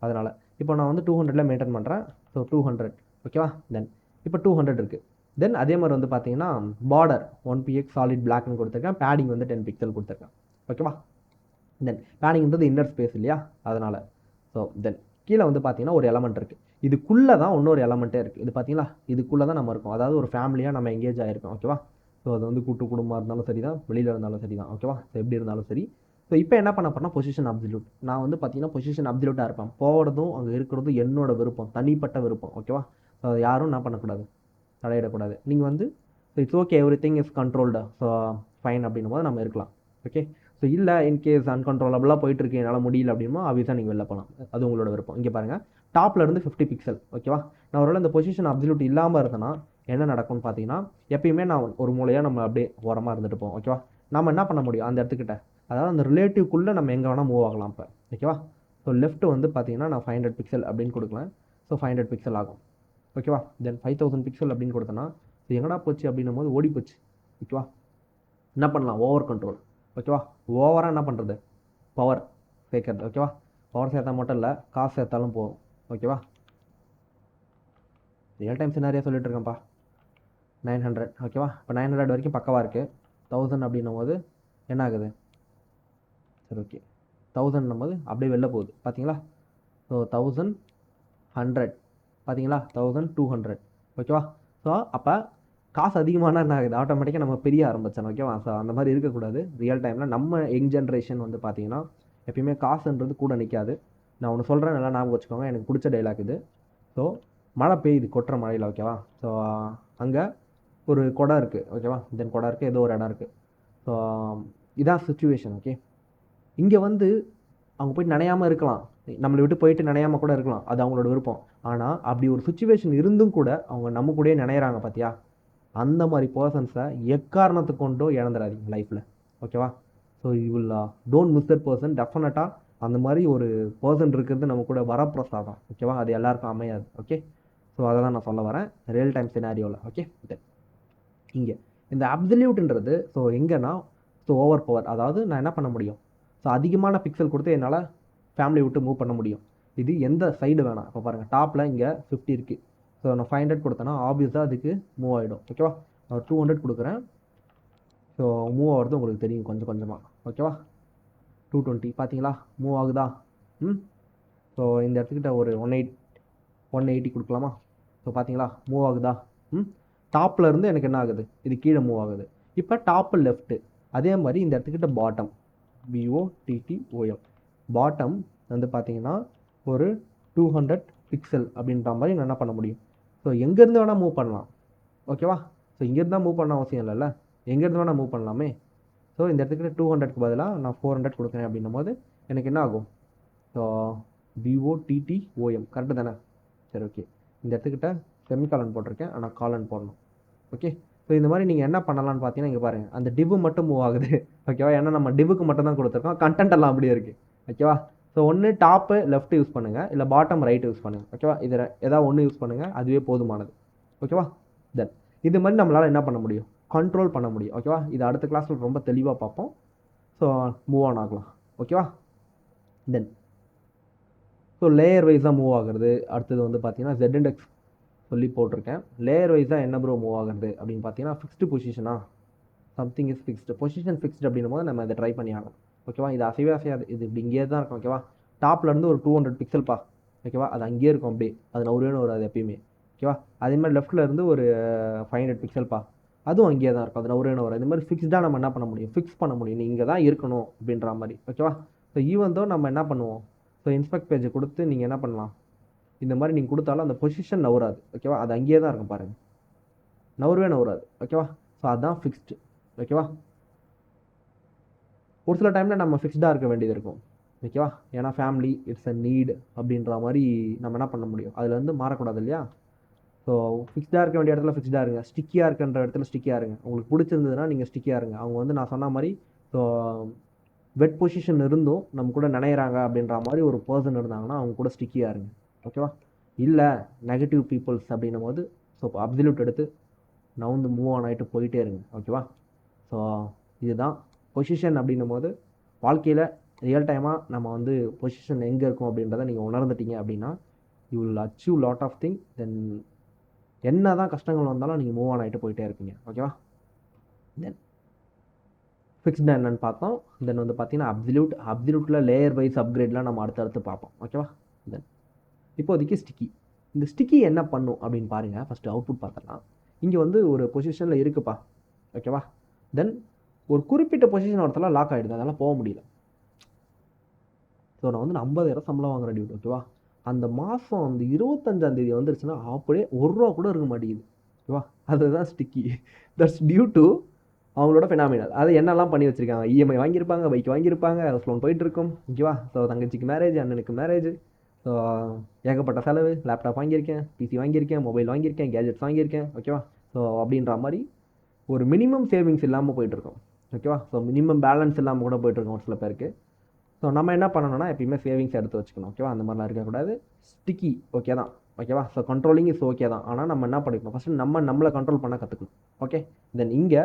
அதனால் இப்போ நான் வந்து 200ல் மெயின்டைன் பண்ணுறேன். ஸோ 200. ஓகேவா? தென் இப்போ 200 இருக்குது. தென் அதே மாதிரி வந்து பார்த்தீங்கன்னா பார்டர் 1px சாலிட் பிளாக்னு கொடுத்துருக்கேன். பேடிங் வந்து 10 பிக்சல் கொடுத்துருக்கேன். ஓகேவா? தென் பேடிங்கிறது இன்னர் ஸ்பேஸ் இல்லையா, அதனால். ஸோ தென் கீழே வந்து பார்த்தீங்கன்னா ஒரு எலமெண்ட் இருக்குது. இதுக்குள்ளே தான் இன்னொரு எலமெண்ட்டே இருக்குது. இது பார்த்தீங்களா, இதுக்குள்ளே தான் நம்ம இருக்கோம். அதாவது ஒரு ஃபேமிலியாக நம்ம எங்கேஜ் ஆகிருக்கோம். ஓகேவா? ஸோ அது வந்து கூட்டு குடும்பமாக இருந்தாலும் சரி தான், வெளியில் இருந்தாலும் சரி தான். ஓகேவா? ஸோ எப்படி இருந்தாலும் சரி. ஸோ இப்போ என்ன பண்ண போகிறேன்னா பொசிஷன் அப்சல்யூட். நான் வந்து பார்த்தீங்கன்னா பொசிஷன் அப்சல்யூட்டாக இருப்பேன். போகிறதும் அங்கே இருக்கிறதும் என்னோட விருப்பம், தனிப்பட்ட விருப்பம். ஓகேவா? ஸோ அதை யாரும் என்ன பண்ணக்கூடாது, தடையிடக்கூடாது. நீங்கள் வந்து so it's okay, every thing is controlled, so fine அப்படின்னும் போது நம்ம இருக்கலாம். ஓகே, ஸோ இல்லை இன்கேஸ் அன்கண்ட்ரோலபிளாக போயிட்டுருக்கு, என்னால் முடியல அப்படின்னா ஆப்வியஸாக நீங்கள் வெளில போகலாம், அது உங்களோட விருப்பம். இங்கே பாருங்கள், டாப்பில் இருந்து 50 பிக்சல். ஓகேவா? நான் ஒரு இந்த பொசிஷன் அப்சல்யூட் இல்லாமல் இருந்தேன்னா என்ன நடக்கும்னு பார்த்தீங்கன்னா எப்பயுமே நான் ஒரு மூலையாக நம்ம அப்படியே ஓரமாக இருந்துட்டு போவோம். ஓகேவா? நம்ம என்ன பண்ண முடியும் அந்த இடத்துக்கிட்ட, அதாவது அந்த ரிலேட்டிவ்க்குள்ளே நம்ம எங்கே வேணால் மூவ் ஆகலாம். இப்போ ஓகேவா? ஸோ லெஃப்ட் வந்து பார்த்தீங்கன்னா நான் 500 பிக்சல் அப்படின்னு கொடுக்கலாம். ஸோ 500 பிக்சல் ஆகும். ஓகேவா? தென் 5000 பிக்சல் அப்படின்னு கொடுத்தேன்னா இது எங்கடா போச்சு அப்படின்னும் போது ஓடி போச்சு. ஓகேவா? என்ன பண்ணலாம், ஓவர் கண்ட்ரோல். ஓகேவா? ஓவராக என்ன பண்ணுறது, பவர் சேர்க்கறது. ஓகேவா? பவர் சேர்த்தா மட்டும் இல்லை, காசு சேர்த்தாலும் போகும். ஓகேவா? ரியல் டைம் சினாரியா சொல்லிட்டு இருக்கேன்ப்பா. 900. ஓகேவா? இப்போ 900 வரைக்கும் பக்கவாக இருக்குது. 1000 அப்படின்னும் போது என்ன ஆகுது, சரி ஓகே 1000 போது அப்படியே வெளில போகுது பார்த்தீங்களா. ஸோ 1100 பார்த்தீங்களா, 1200. ஓகேவா? ஸோ அப்போ காசு அதிகமான என்ன ஆகுது, ஆட்டோமேட்டிக்காக நம்ம பெரிய ஆரம்பித்தோம். ஓகேவா? ஸோ அந்த மாதிரி இருக்கக்கூடாது. ரியல் டைமில் நம்ம யங் ஜென்ரேஷன் வந்து பார்த்தீங்கன்னா எப்பயுமே காசுன்றது கூட நிற்காது. நான் ஒன்று சொல்கிறேன், நல்லா ஞாபகம் வச்சுக்கோங்க, எனக்கு பிடிச்ச டைலாக் இது. ஸோ மழை பெய்யுது, கொட்டுற மழையில். ஓகேவா? ஸோ அங்கே ஒரு குடம் இருக்குது. ஓகேவா? தென் குடம் இருக்குது, ஏதோ ஒரு இடம் இருக்குது. ஸோ இதான் சுச்சுவேஷன். ஓகே, இங்கே வந்து அவங்க போயிட்டு நனையாமல் இருக்கலாம், நம்மளை விட்டு போயிட்டு நனையாமல் கூட இருக்கலாம், அது அவங்களோட விருப்பம். ஆனால் அப்படி ஒரு சுச்சுவேஷன் இருந்தும் கூட அவங்க நம்ம கூடயே நினைறாங்க பார்த்தியா, அந்த மாதிரி பர்சன்ஸை எக்காரணத்துக்கு கொண்டும் இழந்துடாதீங்க லைஃப்பில். ஓகேவா? So you will don't miss that person. டெஃபினட்டாக அந்த மாதிரி ஒரு பர்சன் இருக்கிறது நம்ம கூட வரப்பிரசாதம். ஓகேவா? அது எல்லாருக்கும் அமையாது. ஓகே, ஸோ அதை தான் நான் சொல்ல வரேன் ரியல் டைம் சினாரியோவில். ஓகே, இங்கே இந்த அப்சல்யூட்ன்றது ஸோ எங்கன்னா ஸோ ஓவர் பவர், அதாவது நான் என்ன பண்ண முடியும், ஸோ அதிகமான பிக்சல் கொடுத்து என்னால் ஃபேமிலி விட்டு மூவ் பண்ண முடியும். இது எந்த சைடு வேணாம். இப்போ பாருங்கள், டாப்பில் இங்கே 50 இருக்குது. ஸோ நான் 500 கொடுத்தேன்னா ஆப்வியஸாக அதுக்கு மூவ் ஆகிடும். ஓகேவா? நான் 200 கொடுக்குறேன். ஸோ மூவ் ஆகிறது உங்களுக்கு தெரியும் கொஞ்சம் கொஞ்சமாக. ஓகேவா? 220 பார்த்தீங்களா மூவ் ஆகுதா. ஸோ இந்த இடத்துக்கிட்ட ஒரு 180 கொடுக்கலாமா. ஸோ பார்த்தீங்களா மூவ் ஆகுதா. டாப்பில் இருந்து எனக்கு என்ன ஆகுது, இது கீழே மூவ் ஆகுது. இப்போ டாப்பு லெஃப்ட்டு, அதே மாதிரி இந்த இடத்துக்கிட்ட பாட்டம், BOTTOM, பாட்டம் வந்து பார்த்தீங்கன்னா ஒரு 200 பிக்சல் அப்படின்ற மாதிரி நான் என்ன பண்ண முடியும். ஸோ எங்கேருந்து வேணால் மூவ் பண்ணலாம். ஓகேவா. ஸோ இங்கேருந்து தான் மூவ் பண்ண அவசியம் இல்லைல்ல, எங்கேருந்து வேணால் மூவ் பண்ணலாமே. ஸோ இந்த இடத்துக்கிட்ட 200க்கு பதிலாக நான் 400 கொடுக்குறேன் அப்படின்னும் போது எனக்கு என்ன ஆகும். ஸோ BOTTOM கரெக்டு தானே. சரி ஓகே. இந்த இடத்துக்கிட்ட செமிகாலன் போட்டிருக்கேன், ஆனால் காலன் போடணும். ஓகே. ஸோ இந்த மாதிரி நீங்கள் என்ன பண்ணலான்னு பார்த்தீங்கன்னா இங்கே பாருங்கள், அந்த டிவு மட்டும் மூவ் ஆகுது. ஓகேவா. ஏன்னா நம்ம டிவுக்கு மட்டும் தான் கொடுத்துருக்கோம், கண்டென்ட் எல்லாம் அப்படியே இருக்குது. ஓகேவா. ஸோ ஒன்று டாப்பு லெஃப்ட் யூஸ் பண்ணுங்கள், இல்லை பாட்டம் ரைட் யூஸ் பண்ணுங்கள். ஓகேவா. இதில் ஏதாவது ஒன்று யூஸ் பண்ணுங்கள், அதுவே போதுமானது. ஓகேவா. தென் இது மாதிரி நம்மளால் என்ன பண்ண முடியும், கண்ட்ரோல் பண்ண முடியும். ஓகேவா. இது அடுத்த கிளாஸில் ரொம்ப தெளிவாக பார்ப்போம். ஸோ மூவ் ஆன் ஆகலாம். ஓகேவா. தென் ஸோ லேயர் வைஸாக மூவ் ஆகுறது. அடுத்தது வந்து பார்த்தீங்கன்னா Z இண்டெக்ஸ் சொல்லி போட்டிருக்கேன். லேயர் வைஸாக என்ன ப்ரோ மூவ் ஆகுறது அப்படின்னு பார்த்தீங்கன்னா ஃபிக்ஸ்டு பொசிஷனா, something is fixed, position fixed அப்படின்னும் போது நம்ம இதை ட்ரை பண்ணி ஆகணும். ஓகேவா. இது அசைவே அசையாது, இது இப்படி இங்கேயே தான் இருக்கும். ஓகேவா. டாப்லேருந்து ஒரு 200 பிக்சல்ப்பா. ஓகேவா. அது அங்கேயே இருக்கும் அப்படியே, அது நவுறேன்னு வராது எப்பயுமே. ஓகேவா. அதே மாதிரி லெஃப்ட்டில் இருந்து ஒரு 500 பிக்சல்ப்பா, அதுவும் அங்கேயே தான் இருக்கும், அது நவுறேன்னு வராது. இது மாதிரி ஃபிக்ஸ்டாக நம்ம என்ன பண்ண முடியும், ஃபிக்ஸ் பண்ண முடியும். நீ இங்கே தான் இருக்கணும் அப்படின்ற மாதிரி. ஓகேவா. ஸோ ஈவன் தோ நம்ம என்ன பண்ணுவோம், ஸோ இன்ஸ்பெக்ட் பேஜை கொடுத்து நீங்கள் என்ன பண்ணலாம், இந்த மாதிரி நீங்கள் கொடுத்தாலும் அந்த பொசிஷன் நவராது. ஓகேவா. அது அங்கேயே தான் இருக்கும் பாருங்கள், நவரவே நவராது. ஓகேவா. ஸோ அதுதான் ஃபிக்ஸ்டு. ஓகேவா. ஒரு சில டைமில் நம்ம ஃபிக்ஸ்டாக இருக்க வேண்டியது இருக்கும். ஓகேவா. ஏன்னா ஃபேமிலி இட்ஸ் அ நீடு அப்படின்ற மாதிரி நம்ம என்ன பண்ண முடியும், அதில் வந்து மாறக்கூடாது இல்லையா. ஸோ ஃபிக்ஸ்டாக இருக்க வேண்டிய இடத்துல ஃபிக்ஸ்டாக இருங்க, ஸ்டிக்கியாக இருக்கின்ற இடத்துல ஸ்டிக்கியாக இருங்க. உங்களுக்கு பிடிச்சிருந்ததுன்னா நீங்கள் ஸ்டிக்கியாக இருங்க. அவங்க வந்து நான் சொன்ன மாதிரி ஸோ வெட் பொசிஷன் இருந்தும் நம்ம கூட நினைக்கிறாங்க அப்படின்ற மாதிரி ஒரு பர்சன் இருந்தாங்கன்னா அவங்க கூட ஸ்டிக்கியாக இருங்க. ஓகேவா. இல்லை நெகட்டிவ் பீப்புள்ஸ் அப்படின்னும் போது ஸோ அப்சல்யூட் எடுத்து நவுந்து மூவ் ஆன் ஆகிட்டு போயிட்டே இருங்க. ஓகேவா. ஸோ இதுதான் பொசிஷன் அப்படின்னும் போது வாழ்க்கையில் ரியல் டைமாக நம்ம வந்து பொசிஷன் எங்கே இருக்கும் அப்படின்றத நீங்கள் உணர்ந்துட்டீங்க அப்படின்னா you will achieve lot of thing. Then என்ன தான் கஷ்டங்கள் வந்தாலும் நீங்கள் மூவ் ஆன் ஆகிட்டு போயிட்டே இருப்பீங்க. ஓகேவா. தென் ஃபிக்ஸ்டு என்னன்னு பார்த்தோம். தென் வந்து பார்த்தீங்கன்னா அப்சல்யூட்டில் லேயர் வைஸ் அப்கிரேட்லாம் நம்ம அடுத்தடுத்து பார்ப்போம். ஓகேவா. தென் இப்போதைக்கு ஸ்டிக்கி. இந்த ஸ்டிக்கி என்ன பண்ணும் அப்படின்னு பாருங்கள். ஃபஸ்ட்டு அவுட்புட் பார்த்துடலாம். இங்கே வந்து ஒரு பொசிஷனில் இருக்குப்பா. ஓகேவா. தென் ஒரு குறிப்பிட்ட பொசிஷன் ஒருத்தலாம் லாக் ஆகிடுது, அதெல்லாம் போக முடியல. ஸோ நான் வந்து 50,000 சம்பளம் வாங்குற டியூட். ஓகேவா. அந்த மாதம் அந்த 25ஆம் தேதி வந்துருச்சுன்னா அப்படியே ₹1 கூட இருக்க மாட்டேங்குது. ஓகேவா. அதுதான் ஸ்டிக்கி. தட்ஸ் டியூ டு அவங்களோட ஃபினாமினல். அது என்னெல்லாம் பண்ணி வச்சுருக்காங்க, இஎம்ஐ வாங்கியிருப்பாங்க, பைக் வாங்கியிருப்பாங்க, ஹவுஸ் லோன் போயிட்டுருக்கும். ஓகேவா. ஸோ தங்கச்சிக்கு மேரேஜ், அண்ணனுக்கு மேரேஜ், ஸோ ஏகப்பட்ட செலவு. லேப்டாப் வாங்கியிருக்கேன், பிசி வாங்கியிருக்கேன், மொபைல் வாங்கியிருக்கேன், கேஜெட்ஸ் வாங்கியிருக்கேன். ஓகேவா. ஸோ அப்படின்ற மாதிரி ஒரு மினிமம் சேவிங்ஸ் இல்லாமல் போயிட்டுருக்கோம். ஓகேவா. ஸோ மினிமம் பேலன்ஸ் இல்லாமல் கூட போயிட்டுருக்கோம் ஒரு சில பேருக்கு. ஸோ நம்ம என்ன பண்ணணும்னா எப்பயுமே சேவிங்ஸ் எடுத்து வச்சுக்கணும். ஓகேவா. அந்த மாதிரிலாம் இருக்கக்கூடாது. ஸ்டிக்கி ஓகே தான். ஓகேவா. ஸோ கண்ட்ரோலிங் இஸ் ஓகே தான். ஆனால் நம்ம என்ன பண்ணிக்கணும், ஃபஸ்ட்டு நம்மளை கண்ட்ரோல் பண்ண கற்றுக்கணும். ஓகே. தென் இங்கே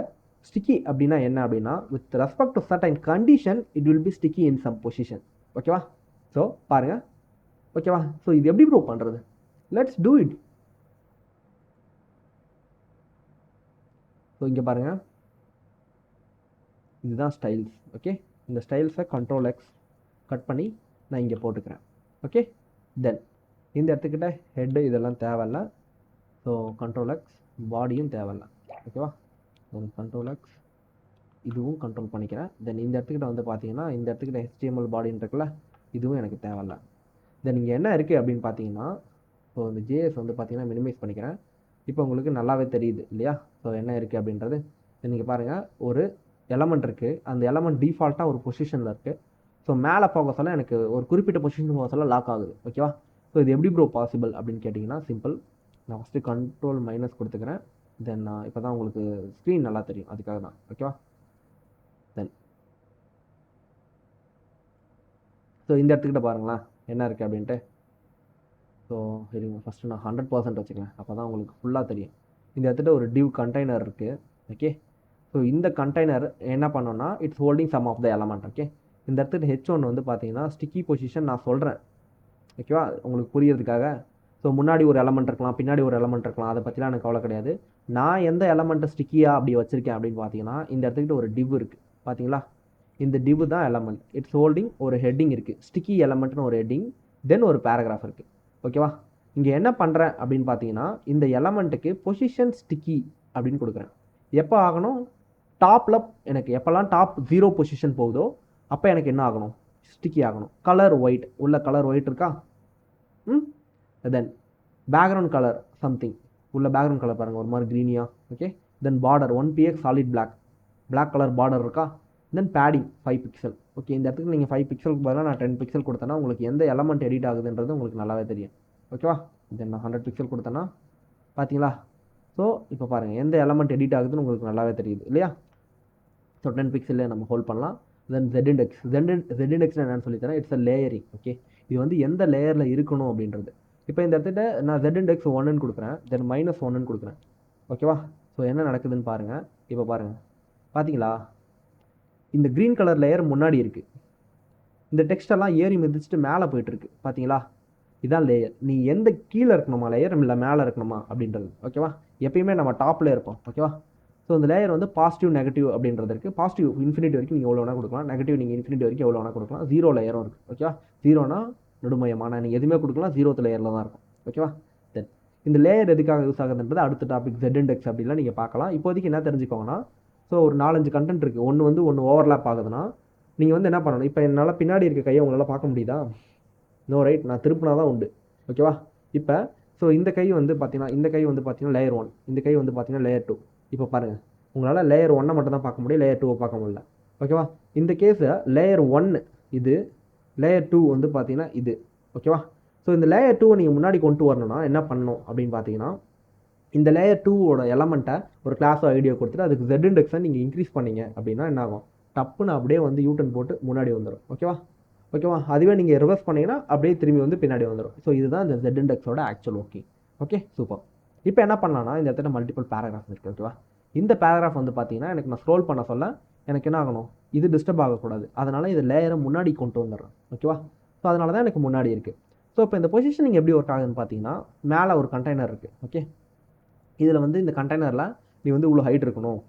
ஸ்டிக்கி அப்படின்னா என்ன அப்படின்னா with respect to certain condition it will be sticky in some position. ஓகேவா. ஸோ பாருங்கள். ஓகேவா. ஸோ இது எப்படி ப்ரூவ் பண்ணுறது, லெட்ஸ் டூ இட். ஸோ இங்கே பாருங்கள், இதுதான் ஸ்டைல்ஸ். ஓகே. இந்த ஸ்டைல்ஸை Ctrl X கட் பண்ணி நான் இங்கே போட்டுக்கிறேன். ஓகே. தென் இந்த இடத்துக்கிட்ட ஹெட்டு இதெல்லாம் தேவையில்ல. ஸோ Ctrl X, பாடியும் தேவையில்ல. ஓகேவா. Ctrl X இதுவும் கண்ட்ரோல் பண்ணிக்கிறேன். தென் இந்த இடத்துக்கிட்ட வந்து பார்த்தீங்கன்னா இந்த இடத்துக்கிட்ட HTML பாடின்னு இருக்குல்ல, இதுவும் எனக்கு தேவையில்ல. தென் இங்கே என்ன இருக்குது அப்படின்னு பார்த்தீங்கன்னா ஸோ இந்த ஜேஎஸ் வந்து பார்த்தீங்கன்னா மினிமைஸ் பண்ணிக்கிறேன். இப்போ உங்களுக்கு நல்லாவே தெரியுது இல்லையா. ஸோ என்ன இருக்குது அப்படின்றது நீங்கள் பாருங்கள். ஒரு எலமெண்ட் இருக்குது, அந்த எலமெண்ட் டிஃபால்ட்டாக ஒரு பொசிஷனில் இருக்குது. ஸோ மேலே போக சொல்ல எனக்கு ஒரு குறிப்பிட்ட பொசிஷன் போக சொல்ல லாக் ஆகுது. ஓகேவா. ஸோ இது எப்படி ப்ரோ பாசிபிள் அப்படின்னு கேட்டிங்கன்னா சிம்பிள். நான் ஃபஸ்ட்டு Ctrl- கொடுத்துக்கிறேன். தென் இப்போ தான் உங்களுக்கு ஸ்க்ரீன் நல்லா தெரியும், அதுக்காக தான். ஓகேவா. தென் ஸோ இந்த இடத்துக்கிட்ட பாருங்களேன் என்ன இருக்குது அப்படின்ட்டு. ஸோ சரிங்க, ஃபஸ்ட்டு நான் 100% வச்சுக்கிறேன், அப்போ தான் உங்களுக்கு ஃபுல்லாக தெரியும். இந்த இடத்துல ஒரு டிவ் கண்டெய்னர் இருக்குது. ஓகே. ஸோ இந்த கண்டெய்னர் என்ன பண்ணோன்னா it's holding some of the element. Okay. இந்த இடத்துல H1 வந்து பார்த்தீங்கன்னா ஸ்டிக்கி பொசிஷன் நான் சொல்கிறேன். ஓகேவா. உங்களுக்கு புரியறதுக்காக. ஸோ முன்னாடி ஒரு எலமெண்ட் இருக்கலாம், பின்னாடி ஒரு எலமெண்ட் இருக்கலாம், அதை பற்றிலாம் எனக்கு கவலை கிடையாது. நான் எந்த எலமெண்ட்டை ஸ்டிக்கியாக அப்படி வச்சுருக்கேன் அப்படின்னு பார்த்தீங்கன்னா இந்த இடத்துக்கிட்ட ஒரு டிவ் இருக்குது பார்த்தீங்களா. இந்த டிவ் தான் எலமெண்ட். இட்ஸ் ஹோல்டிங் ஒரு ஹெட்டிங் இருக்குது, ஸ்டிக்கி எலமெண்ட்னு ஒரு ஹெட்டிங், தென் ஒரு பேராகிராஃப் இருக்குது. ஓகேவா. இங்கே என்ன பண்ணுறேன் அப்படின்னு பார்த்தீங்கன்னா இந்த எலமெண்ட்டுக்கு பொசிஷன் ஸ்டிக்கி அப்படின்னு கொடுக்குறேன். எப்போ ஆகணும்? டாப்பில் எனக்கு எப்போல்லாம் டாப் 0 பொசிஷன் போகுதோ அப்போ எனக்கு என்ன ஆகணும்? ஸ்டிக்கி ஆகணும். கலர் ஒயிட், உள்ள கலர் ஒயிட் இருக்கா? தென் பேக்ரவுண்ட் கலர் சம்திங், உள்ள பேக்ரவுண்ட் கலர் பாருங்கள் ஒரு மாதிரி க்ரீனியா. Okay, then border 1px solid black colour border இருக்கா? Then padding 5 pixel. ஓகே, இந்த இடத்துக்கு நீங்கள் 5 பிக்சலுக்கு பதிலாக நான் 10 பிக்சல் கொடுத்தேன்னா உங்களுக்கு எந்த எலமெண்ட் எடிட் ஆகுதுன்றது உங்களுக்கு நல்லாவே தெரியும். ஓகேவா? தென் நான் 100 பிக்சல் கொடுத்தேன்னா பார்த்தீங்களா? ஸோ இப்போ பாருங்கள் எந்த எலமெண்ட் எடிட் ஆகுதுன்னு உங்களுக்கு நல்லாவே தெரியுது இல்லையா? ஸோ 10 பிக்சல்லே நம்ம ஹோல்ட் பண்ணலாம். தென் Z-index என்னன்னு சொல்லித்தரேன். It's a layering. ஓகே, இது வந்து எந்த லேயரில் இருக்கணும் அப்படின்றது. இப்போ இந்த இடத்துல நான் Z-index 1ன்னு கொடுக்குறேன், தென் -1ன்னு கொடுக்குறேன். ஓகேவா? ஸோ என்ன நடக்குதுன்னு பாருங்கள். இப்போ பாருங்கள், பார்த்தீங்களா? இந்த க்ரீன் கலர் லேயர் முன்னாடி இருக்குது. இந்த டெக்ஸ்டெல்லாம் ஏறி மிதிச்சுட்டு மேலே போயிட்டுருக்கு. பார்த்தீங்களா? இதான் லேயர். நீ எந்த கீழே இருக்கணுமா லேயர், இல்லை மேலே இருக்கணுமா அப்படின்றது. ஓகேவா? எப்பயுமே நம்ம டாப்பில் இருப்போம். ஓகேவா? ஸோ இந்த லேயர் வந்து பாசிட்டிவ் நெகட்டிவ் அப்படின்றது இருக்குது. பாசிட்டிவ் இன்ஃபினிட்டி வரைக்கும் நீங்கள் எவ்வளோ வேணால் கொடுக்கலாம், நெகட்டிவ் நீங்கள் இன்ஃபினிட்டி வரைக்கும் எவ்வளோ வேணால் கொடுக்கலாம். 0 லேயரும் இருக்குது. ஓகேவா? 0னா நடுமையமான நீங்கள் எதுவுமே கொடுக்கலாம், 0th லேயரில் தான் இருக்கும். ஓகேவா? தென் இந்த லேயர் எதுக்காக யூஸ் ஆகுதுன்றது அடுத்த டாபிக் Z-index அப்படிலாம் நீங்கள் பார்க்கலாம். இப்போதைக்கு என்ன தெரிஞ்சுக்கோங்கன்னா, ஸோ ஒரு 4-5 கண்டென்ட் இருக்குது. ஒன்று ஓவர்லேப் ஆகுதுன்னா நீங்கள் வந்து என்ன பண்ணணும்? இப்போ என்னால் பின்னாடி இருக்க கையை உங்களால் பார்க்க முடியுதா? No, right. நான் திருப்பினா தான் உண்டு. ஓகேவா? இப்போ ஸோ இந்த கை வந்து பார்த்தீங்கன்னா லேயர் 1, இந்த கை வந்து பார்த்தீங்கன்னா லேயர் 2. இப்போ பாருங்கள், உங்களால் லேயர் 1 மட்டும் தான் பார்க்க முடியும், லேயர் 2 பார்க்க முடியல. ஓகேவா? இந்த கேஸை லேயர் 1 இது, லேயர் 2 வந்து பார்த்தீங்கன்னா இது. ஓகேவா? ஸோ இந்த லேயர் 2 நீங்கள் முன்னாடி கொண்டு வரணும்னா என்ன பண்ணணும் அப்படின்னு பார்த்தீங்கன்னா, இந்த லேயர் 2ஓட எலமெண்ட்டை ஒரு கிளாஸோ ஐடியோ கொடுத்துட்டு அதுக்கு Z-indexை நீங்கள் இன்க்ரீஸ் பண்ணீங்க அப்படின்னா என்ன ஆகும்? டப்புன்னு அப்படியே வந்து யூட்டன் போட்டு முன்னாடி வந்துடும். ஓகேவா? அதுவே நீங்கள் ரிவர்ஸ் பண்ணிங்கன்னா அப்படியே திரும்பி வந்து பின்னாடி வந்துடும். ஸோ இதுதான் இந்த Z-indexோட ஆக்சுவல் ஒர்க்கிங். Okay, super. இப்போ என்ன பண்ணலாம்னா, இந்த இடத்துல மல்டிபிள் பேராகிராஃப் இருக்குது. ஓகேவா? இந்த பேராகிராஃப் வந்து பார்த்தீங்கன்னா எனக்கு நான் ஸ்க்ரோல் பண்ண சொல்ல எனக்கு என்ன ஆகணும்? இது டிஸ்டர்ப் ஆகக்கூடாது. அதனால் இது லேயரை முன்னாடி கொண்டு வந்துடுறேன். ஓகேவா? ஸோ அதனால தான் எனக்கு முன்னாடி இருக்குது. ஸோ இப்போ இந்த பொசிஷனிங் எப்படி ஒர்க் ஆகுதுன்னு பார்த்தீங்கன்னா, மேலே ஒரு கண்டெய்னர் இருக்குது. ஓகே, இதில் வந்து இந்த கண்டெய்னரில் நீ வந்து இவ்வளோ ஹைட் இருக்கணும்,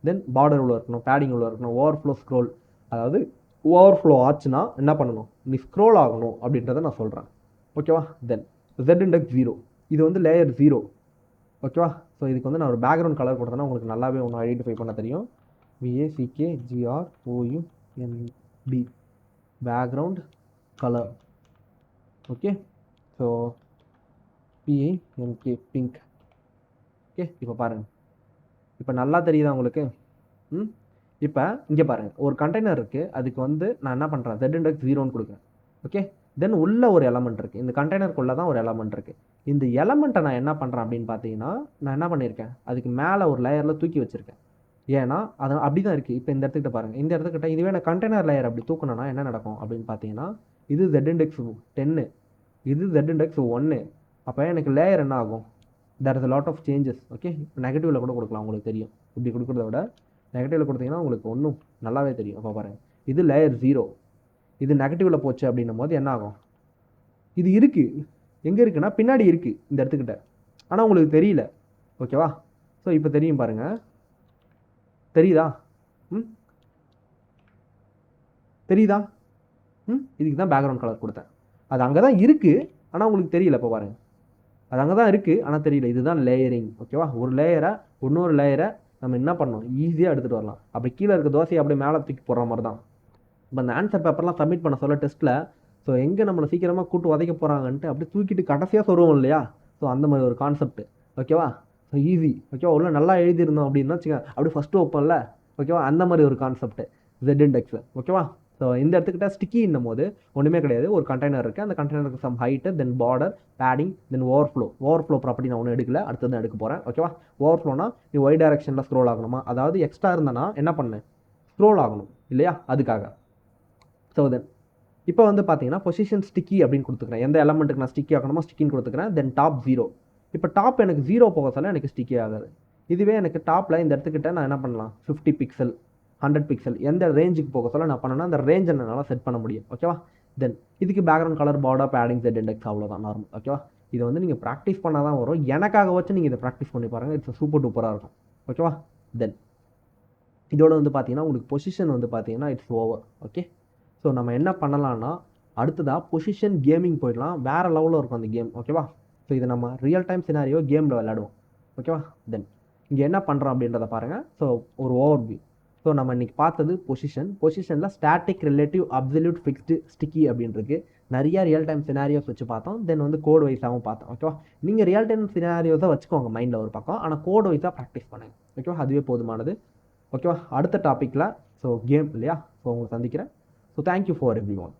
தென் பார்டர் இவ்வளோ இருக்கணும், பேடிங் இவ்வளோ இருக்கணும், ஓவர்ஃப்ளோ ஸ்க்ரோல், அதாவது ஓவர்ஃப்ளோ ஆச்சுன்னா என்ன பண்ணணும்? நீ ஸ்க்ரோல் ஆகணும் அப்படின்றத நான் சொல்கிறேன். ஓகேவா? தென் Z-index 0, இது வந்து லேயர் 0. ஓகேவா? ஸோ இதுக்கு வந்து நான் ஒரு பேக்ரவுண்ட் கலர் கொடுத்தேன்னா உங்களுக்கு நல்லாவே ஒன்று ஐடென்டிஃபை பண்ண தெரியும். BACKGROUND background colour. Okay, so PINK pink. Okay, இப்போ பாருங்கள், இப்போ நல்லா தெரியுதா உங்களுக்கு? இப்போ இங்கே பாருங்கள், ஒரு கண்டெய்னர் இருக்குது. அதுக்கு வந்து நான் என்ன பண்ணுறேன்? Z-index 0ன்னு கொடுக்குறேன். ஓகே, தென் உள்ள ஒரு எலமெண்ட் இருக்குது. இந்த கண்டெய்னருக்குள்ளே தான் ஒரு எலமெண்ட் இருக்குது. இந்த எலமெண்ட்டை நான் என்ன பண்ணுறேன் அப்படின்னு பார்த்தீங்கன்னா, நான் என்ன பண்ணியிருக்கேன்? அதுக்கு மேலே ஒரு லேயரில் தூக்கி வச்சுருக்கேன். ஏன்னா அது அப்படி தான் இருக்குது. இப்போ இந்த இடத்துக்கிட்ட பாருங்கள், இந்த இடத்துக்கிட்ட இதுவே நான் கண்டெய்னர் லேயர் அப்படி தூக்கணும்னா என்ன நடக்கும் அப்படின்னு பார்த்தீங்கன்னா, இது Z-index 10, இது Z-index 1. அப்போ எனக்கு லேயர் என்ன ஆகும்? There is a lot of changes. Okay, நெகட்டிவில் கூட கொடுக்கலாம், உங்களுக்கு தெரியும். இப்படி கொடுக்குறத விட நெகட்டிவில் கொடுத்தீங்கன்னா உங்களுக்கு ஒன்றும் நல்லாவே தெரியும். அப்போ பாருங்கள், இது லேயர் 0, இது நெகட்டிவில் போச்சு அப்படின்னும் போது என்ன ஆகும்? இது இருக்குது, எங்கே இருக்குன்னா பின்னாடி இருக்குது இந்த இடத்துக்கிட்ட, ஆனால் உங்களுக்கு தெரியல. ஓகேவா? ஸோ இப்போ தெரியும் பாருங்கள், தெரியுதா? தெரியுதா? இதுக்கு தான் பேக்ரவுண்ட் கலர் கொடுத்தேன். அது அங்கே தான் இருக்குது, ஆனால் உங்களுக்கு தெரியல. இப்போ பாருங்கள், அது அங்கே தான் இருக்குது, ஆனால் தெரியல. இதுதான் லேயரிங். ஓகேவா? ஒரு லேயரை இன்னொரு லேயரை நம்ம என்ன பண்ணணும்? ஈஸியாக எடுத்துகிட்டு வரலாம். அப்படி கீழே இருக்க தோசையை அப்படியே மேலே தூக்கி போடுற மாதிரி தான். இப்போ அந்த ஆன்சர் பேப்பர்லாம் சப்மிட் பண்ண சொல்ல டெஸ்ட்டில், ஸோ எங்கே நம்மளை சீக்கிரமாக கூட்டு உதைக்க போகிறாங்கன்ட்டு அப்படியே தூக்கிட்டு கடைசியாக சொல்லுவோம் இல்லையா? ஸோ அந்த மாதிரி ஒரு கான்செப்ட். ஓகேவா? So easy. ஓகேவா? உள்ள நல்லா எழுதியிருந்தோம் அப்படின்னா வச்சுக்க, அப்படியே ஃபஸ்ட்டு வைப்போம்ல. ஓகேவா? அந்த மாதிரி ஒரு கான்செப்ட் Z-index. ஓகேவா? ஸோ இந்த இடத்துக்கிட்ட ஸ்டிக்கின்னும் போது ஒன்றுமே கிடையாது. ஒரு கண்டெய்னர் இருக்குது, அந்த கண்டெய்னருக்கு some height, then border, padding, then overflow property நான் ஒன்றும் எடுக்கல, அடுத்தது தான் எடுக்க போகிறேன். ஓகேவா? ஓவர்ஃப்ளோனா நீ ஒய் டைரக்ஷனில் ஸ்க்ரோல் ஆகணுமா? அதாவது எக்ஸ்ட்ரா இருந்தனா என்ன பண்ணு? ஸ்க்ரோல் ஆகணும் இல்லையா? அதுக்காக. ஸோ தென் இப்போ வந்து பார்த்தீங்கன்னா பொசிஷன் ஸ்டிக்கி அப்படின்னு கொடுத்துக்கிறேன். எந்த எலமெண்ட்டுக்கு நான் ஸ்டிக்கி ஆகணுமோ ஸ்டிக்கின்னு கொடுத்துக்கிறேன். தென் டாப் 0. இப்போ டாப் எனக்கு 0 போக சொல்ல எனக்கு ஸ்டிக்கி ஆகாது. இதுவே எனக்கு டாப்பில் இந்த இடத்துக்கிட்ட நான் என்ன பண்ணலாம்? 50 பிக்சல், 100 பிக்சல், எந்த ரேஞ்சுக்கு போக சொல்ல நான் பண்ணேன்னா அந்த ரேஞ்ச் என்னால் செட் பண்ண முடியும். ஓகேவா? தென் இதுக்கு background colour, border, padding, Z-index அவ்வளோதான் நார்மல். ஓகேவா? இதை வந்து நீங்கள் ப்ராக்டிஸ் பண்ணால் தான் வரும். எனக்காக வச்சு நீங்கள் இதை ப்ராக்டிஸ் பண்ணி பாருங்கள். இட்ஸ் சூப்பர் டூப்பராக இருக்கும். ஓகேவா? தென் இதோட வந்து பார்த்தீங்கன்னா உங்களுக்கு பொசிஷன் வந்து பார்த்தீங்கன்னா இட்ஸ் ஓவர். ஓகே, ஸோ நம்ம என்ன பண்ணலான்னா அடுத்ததாக பொசிஷன் கேமிங் போயிடலாம். வேறு லெவலில் இருக்கும் அந்த கேம். ஓகேவா? ஸோ இதை நம்ம ரியல் டைம் சினாரியோ கேமில் விளையாடுவோம். ஓகேவா? தென் இங்கே என்ன பண்ணுறோம் அப்படின்றத பாருங்கள். ஸோ ஒரு ஓவர்வியூ. ஸோ நம்ம இன்றைக்கி பார்த்தது பொசிஷனில் static, relative, absolute, fixed, sticky அப்படின்றது நிறைய ரியல் டைம் சினாரியோஸ் வச்சு பார்த்தோம். தென் வந்து கோட் வைஸாகவும் பார்த்தோம். ஓகேவா, நீங்கள் ரியல் டைம் சினாரியோஸை வச்சுக்கோங்க மைண்டில் ஒரு பக்கம், ஆனால் கோட் வைஸாக ப்ராக்டிஸ் பண்ணுங்கள். ஓகேவா, அதுவே போதுமானது. ஓகேவா, அடுத்த டாப்பிக்கில் ஸோ கேம் இல்லையா, ஸோ உங்களை சந்திக்கிறேன். So thank you for every one.